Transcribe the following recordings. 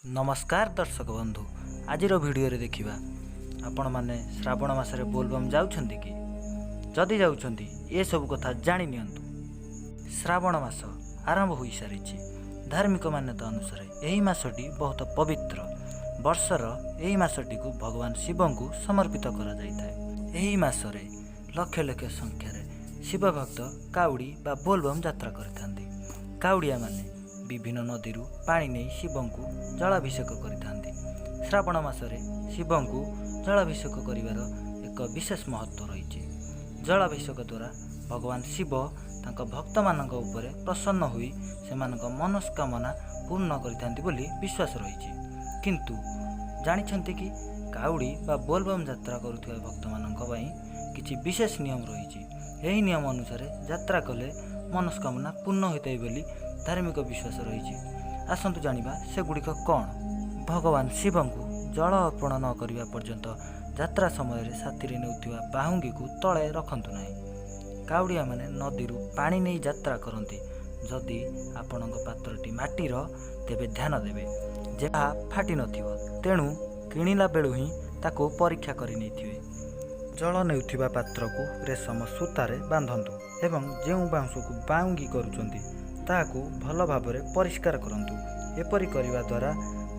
नमस्कार दर्शक बंधु आज वीडियो रे देखिबा आपण माने श्रावण मासरे बोलबम जाउछंती कि जदि जाउछंती ए सब कथा जानि नियंतु। श्रावण मास आरंभ होई सारिछि। धार्मिक मान्यता अनुसार एही मासटी बहुत पवित्र। वर्षर एही मासटी को भगवान शिव को समर्पित करा जाइथाय। एही मासरे लक्ष लक्ष संख्यार शिव भक्त काउडी बा बोलबम यात्रा करिथांती। काउडिया माने विभिन्न नदी पानी नहीं शिव को जलाभिषेक करिथांती। श्रावण मासरे शिव को जलाभिषेक करिवार एक विशेष महत्व रही। जलाभिषेक द्वारा भगवान शिव तांका भक्त मानक उपरे प्रसन्न होई सेमानक मनस्कामना पूर्ण करिथांती बोली विश्वास रही। किंतु जानिछंती कि काउडी बा बोलबम यात्रा करुथुवा भक्त मानक पई किछि विशेष नियम रही। एही नियम अनुसार यात्रा कले मनस्कामना पूर्ण होइताय बोली धार्मिक विश्वास रही। आसंतु जानिबा सेगुड़िक कौन। भगवान शिव को जल अर्पण न करने पर्यंत यात्रा समय साथी नेउथिबा बाहुंगी को तले रखंतु नहीं। काउडिया माने नदी पानी नहीं यात्रा करती। जदि आपणक पात्रटी माटीर तेबे ध्यान देवे जहा फाटी नथिबो। तेणु किणिला बेलू ही ताको परीक्षा करि नैथिबे। जल नेउथिबा पात्र को रेशम सूतारे बांधंतु एवं जेउ बाउंस को बाउंगी करूचंती ताकू भल भाव परिष्कार करंतु। एपरि करिवा द्वारा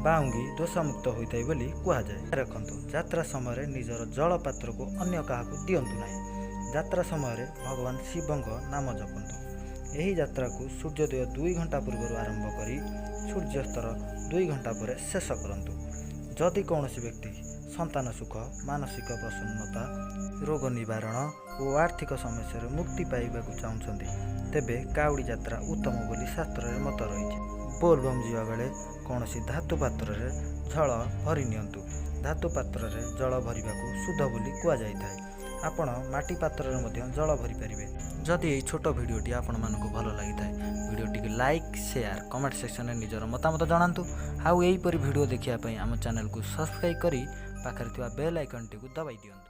बाउंगी दोषमुक्त होइताय बोली कुहा जाय। रखंतु यात्रा समय निजर जल पात्र को अन्य काहाकू दियंतु नाही। यात्रा समय भगवान शिवंक नाम जपंतु। एही यात्रा को सूर्योदय 2 घंटा पूर्व आरंभ करी सूर्यास्तर 2 घंटा पर शेष करंतु। जदि कौनसी व्यक्ति संतान सुख, मानसिक प्रसन्नता, रोग निवारण और आर्थिक समस्या मुक्ति पाइबा चाहते तेबे काउडी यात्रा उत्तम बोली शास्त्र में मत रही। बोलबम जीवा बेले कौन धातु पात्र जल भरी नियंतु। धातु पात्र जल भरवा शुद्ध बोली कहुए। आपण माटी पात्र जल भरी पारे। जदि ये छोट भिडटी आपण मानक भल लगी था भिडटी लाइक शेयर कमेंट सेक्शन में निजर मतामत जनातु। आउ यहीपरि भिडियो देखिया आम चैनल को सब्सक्राइब करी पाखरे थिबा बेल आइकन टी को दबाई दियंतु।